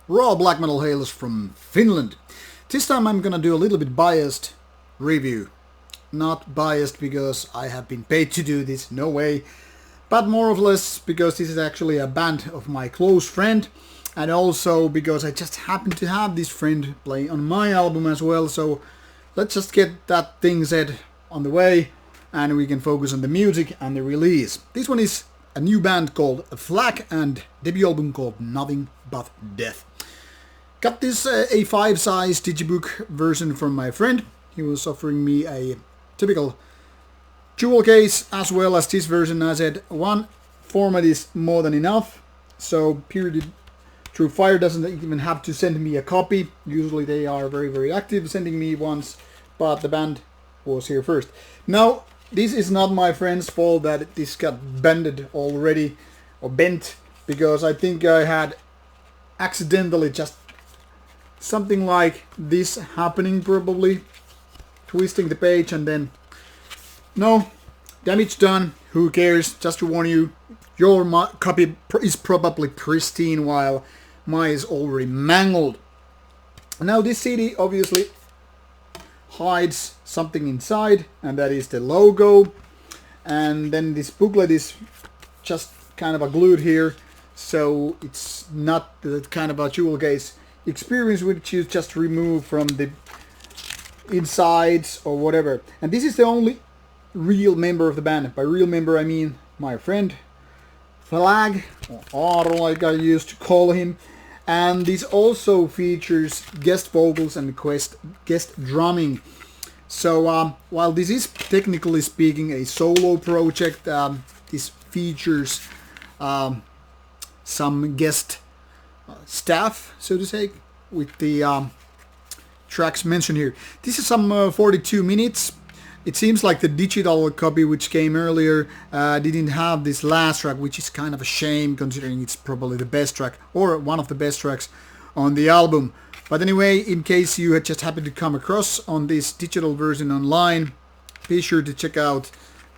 Raw black metal hails from Finland. This time I'm gonna do a little bit biased review. Not biased because I have been paid to do this, no way. But more or less because this is actually a band of my close friend. And also because I just happen to have this friend play on my album as well. So let's just get that thing said on the way. And we can focus on the music and the release. This one is a new band called Flagg and debut album called Nothing But Death. Got this A5 size digibook version from my friend. He was offering me a typical jewel case as well as this version. I said one format is more than enough. So Period Through Fire doesn't even have to send me a copy. Usually they are very active sending me ones, but the band was here first. Now this is not my friend's fault that this got bended already or bent, because I think I had accidentally just something like this happening, probably twisting the page, and then no damage done. Who cares? Just to warn you, your copy is probably pristine while mine is already mangled. Now this CD obviously hides something inside, and that is the logo, and then this booklet is just kind of a glued here, so it's not the kind of a jewel case experience which you just remove from the insides or whatever. And this is the only real member of the band. By real member I mean my friend Flagg, or Aaro like I used to call him. And this also features guest vocals and guest drumming. So while this is technically speaking a solo project, this features some guest staff, so to say, with the tracks mentioned here. This is some 42 minutes. It seems like the digital copy which came earlier didn't have this last track, which is kind of a shame considering it's probably the best track or one of the best tracks on the album. But anyway, in case you had just happened to come across on this digital version online, be sure to check out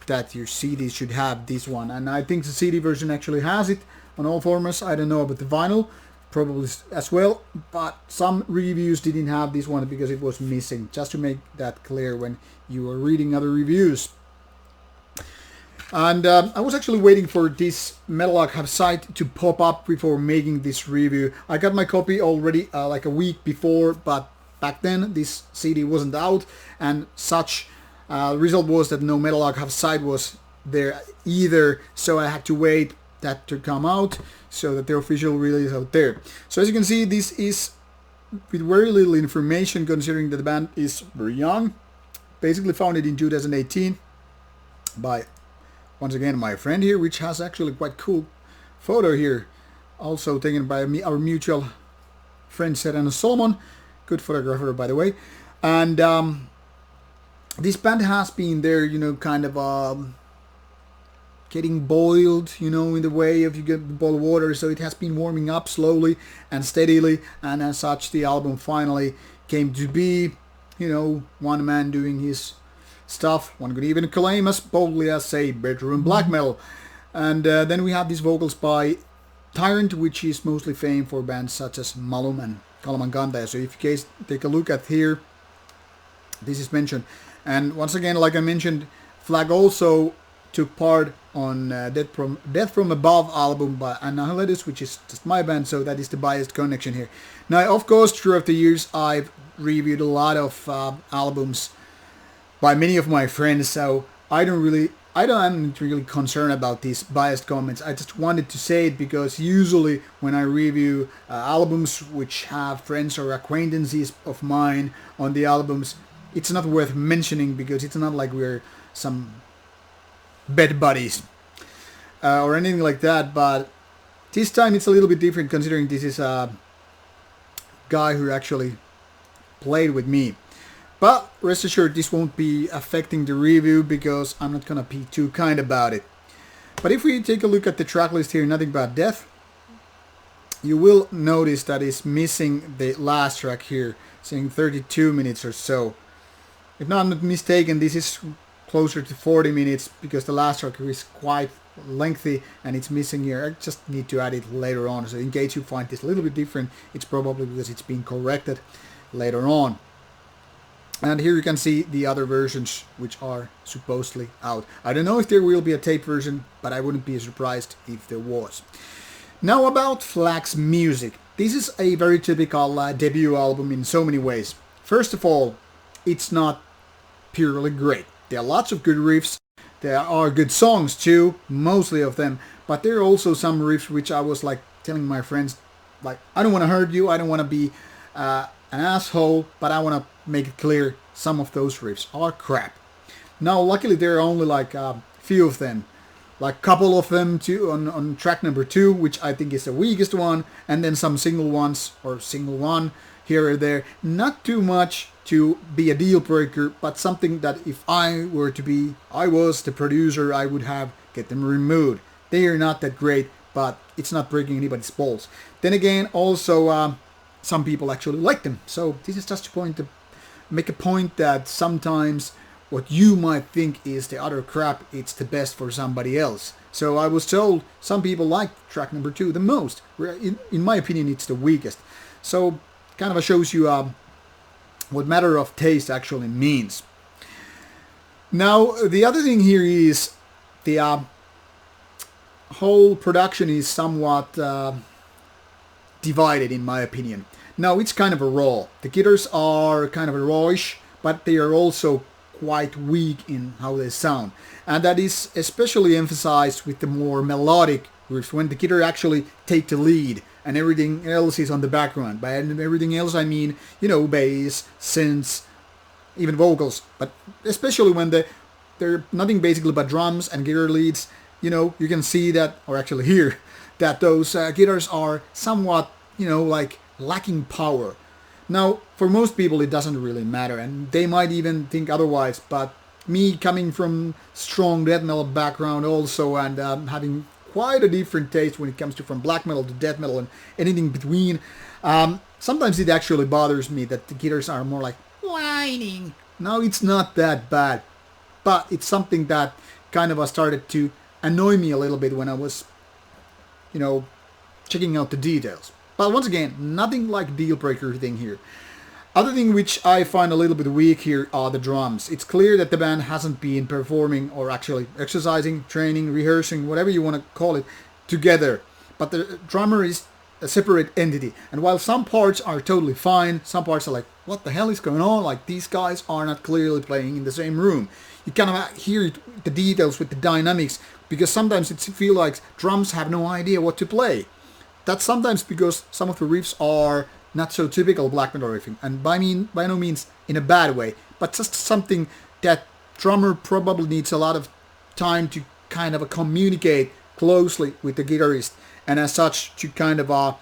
that your CD should have this one. And I think the CD version actually has it on all formats. I don't know about the vinyl, probably as well, but some reviews didn't have this one because it was missing, just to make that clear when you are reading other reviews. And I was actually waiting for this Metal Archive site to pop up before making this review. I got my copy already like a week before, but back then this CD wasn't out, and such result was that no Metal Archive site was there either, so I had to wait that to come out so that the official release out there. So as you can see, this is with very little information considering that the band is very young. Basically founded in 2018 by, once again, my friend here, which has actually quite cool photo here, also taken by our mutual friend Serena Solomon, good photographer by the way. And this band has been there, you know, kind of getting boiled, you know, in the way of you get the boil water, so it has been warming up slowly and steadily, and as such the album finally came to be, you know, one man doing his stuff. One could even claim as boldly as, say, bedroom black metal. And then we have these vocals by Tyrant, which is mostly famed for bands such as Malum and Kalamankantaja. So if you guys take a look at here, this is mentioned. And once again, like I mentioned, Flagg also took part on Death From Above album by Annihilatus, which is just my band, so that is the biased connection here. Now, of course, throughout the years, I've reviewed a lot of albums by many of my friends, so I'm not really concerned about these biased comments. I just wanted to say it because usually when I review albums which have friends or acquaintances of mine on the albums, it's not worth mentioning because it's not like we're some bed buddies or anything like that. But this time it's a little bit different considering this is a guy who actually played with me. But rest assured, this won't be affecting the review because I'm not gonna be too kind about it. But if we take a look at the track list here, Nothing But Death, you will notice that it's missing the last track here, saying 32 minutes or so. If I'm not mistaken, this is closer to 40 minutes because the last track is quite lengthy and it's missing here. I just need to add it later on. So in case you find this a little bit different, it's probably because it's been corrected later on. And here you can see the other versions which are supposedly out. I don't know if there will be a tape version, but I wouldn't be surprised if there was. Now about Flagg's music. This is a very typical debut album in so many ways. First of all, it's not purely great. There are lots of good riffs. There are good songs too, mostly of them. But there are also some riffs which I was like telling my friends, like, I don't want to hurt you, I don't want to be an asshole, but I want to make it clear some of those riffs are crap. Now, luckily there are only like a few of them. Like a couple of them too on track number 2, which I think is the weakest one, and then some single ones or single one here or there. Not too much to be a deal breaker, but something that if I was the producer, I would have get them removed. They are not that great, but it's not breaking anybody's balls. Then again, also some people actually like them. So this is just to make a point that sometimes what you might think is the utter crap, it's the best for somebody else. So I was told some people like track number 2 the most. In my opinion, it's the weakest. So kind of shows you what matter of taste actually means. Now, the other thing here is the whole production is somewhat divided, in my opinion. Now, it's kind of a raw. The guitars are kind of a rawish, but they are also quite weak in how they sound. And that is especially emphasized with the more melodic riffs, when the guitar actually take the lead and everything else is on the background. By everything else I mean, bass, synths, even vocals. But especially when they're nothing basically but drums and guitar leads, you can see that, or actually hear, that those guitars are somewhat, like lacking power. Now, for most people it doesn't really matter, and they might even think otherwise, but me coming from strong death metal background also, and having quite a different taste when it comes to from black metal to death metal and anything between, sometimes it actually bothers me that the guitars are more like whining. Now, it's not that bad, but it's something that kind of started to annoy me a little bit when I was, checking out the details. But once again, nothing like deal breaker thing here. Other thing which I find a little bit weak here are the drums. It's clear that the band hasn't been performing or actually exercising, training, rehearsing, whatever you want to call it, together. But the drummer is a separate entity. And while some parts are totally fine, some parts are like, what the hell is going on? Like, these guys are not clearly playing in the same room. You kind of hear the details with the dynamics, because sometimes it feels like drums have no idea what to play. That's sometimes because some of the riffs are not so typical black metal riffing, and by no means in a bad way, but just something that drummer probably needs a lot of time to kind of communicate closely with the guitarist, and as such to kind of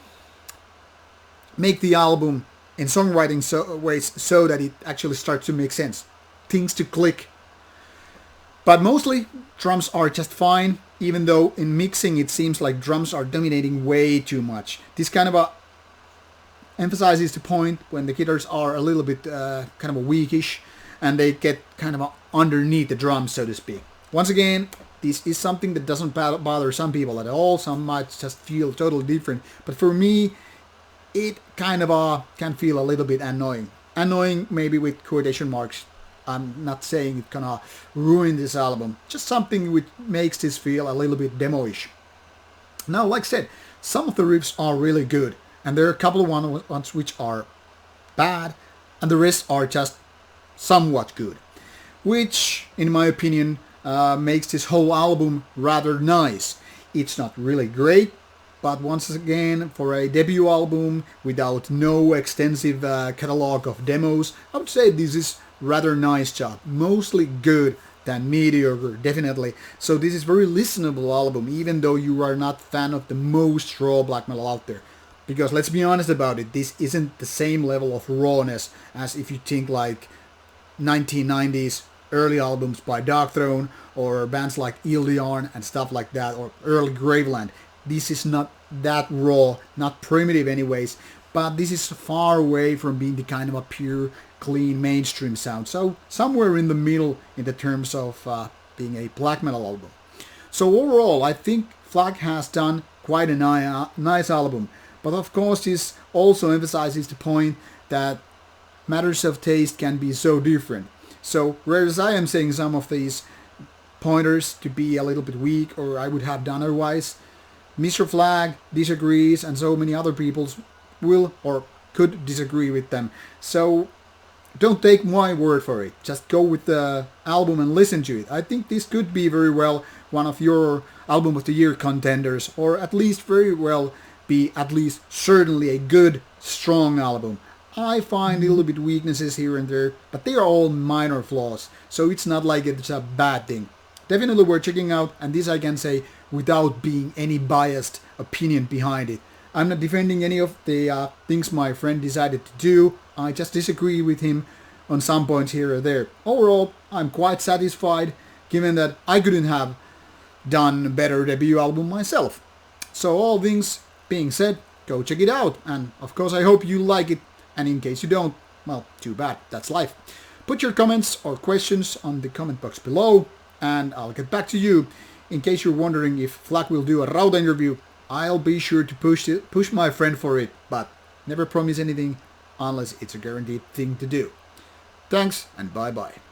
make the album in songwriting ways so that it actually starts to make sense, things to click. But mostly drums are just fine, even though in mixing it seems like drums are dominating way too much. This kind of emphasizes the point when the guitars are a little bit kind of weakish and they get kind of underneath the drums, so to speak. Once again, this is something that doesn't bother some people at all. Some might just feel totally different. But for me, it kind of can feel a little bit annoying. Annoying maybe with quotation marks. I'm not saying it's gonna ruin this album. Just something which makes this feel a little bit demo-ish. Now, like I said, some of the riffs are really good. And there are a couple of ones which are bad. And the rest are just somewhat good. Which, in my opinion, makes this whole album rather nice. It's not really great. But once again, for a debut album without no extensive catalog of demos, I would say this is rather nice job. Mostly good than mediocre, definitely. So this is very listenable album, even though you are not fan of the most raw black metal out there. Because let's be honest about it, this isn't the same level of rawness as if you think like 1990s early albums by Darkthrone or bands like Ildiarn and stuff like that, or early Graveland. This is not that raw, not primitive anyways, but this is far away from being the kind of a pure, clean mainstream sound. So somewhere in the middle in the terms of being a black metal album. So overall, I think Flagg has done quite a nice album. But of course, this also emphasizes the point that matters of taste can be so different. So whereas I am saying some of these pointers to be a little bit weak or I would have done otherwise, Mr. Flagg disagrees and so many other people will or could disagree with them. So don't take my word for it. Just go with the album and listen to it. I think this could be very well one of your album of the year contenders, or at least very well be at least certainly a good, strong album. I find a little bit weaknesses here and there, but they are all minor flaws, so it's not like it's a bad thing. Definitely worth checking out, and this I can say without being any biased opinion behind it. I'm not defending any of the things my friend decided to do, I just disagree with him on some points here or there. Overall, I'm quite satisfied, given that I couldn't have done a better debut album myself. So all things being said, go check it out, and of course I hope you like it. And in case you don't, well, too bad, that's life. Put your comments or questions on the comment box below, and I'll get back to you. In case you're wondering if Flagg will do a Rauta interview, I'll be sure to push my friend for it, but never promise anything unless it's a guaranteed thing to do. Thanks, and bye-bye.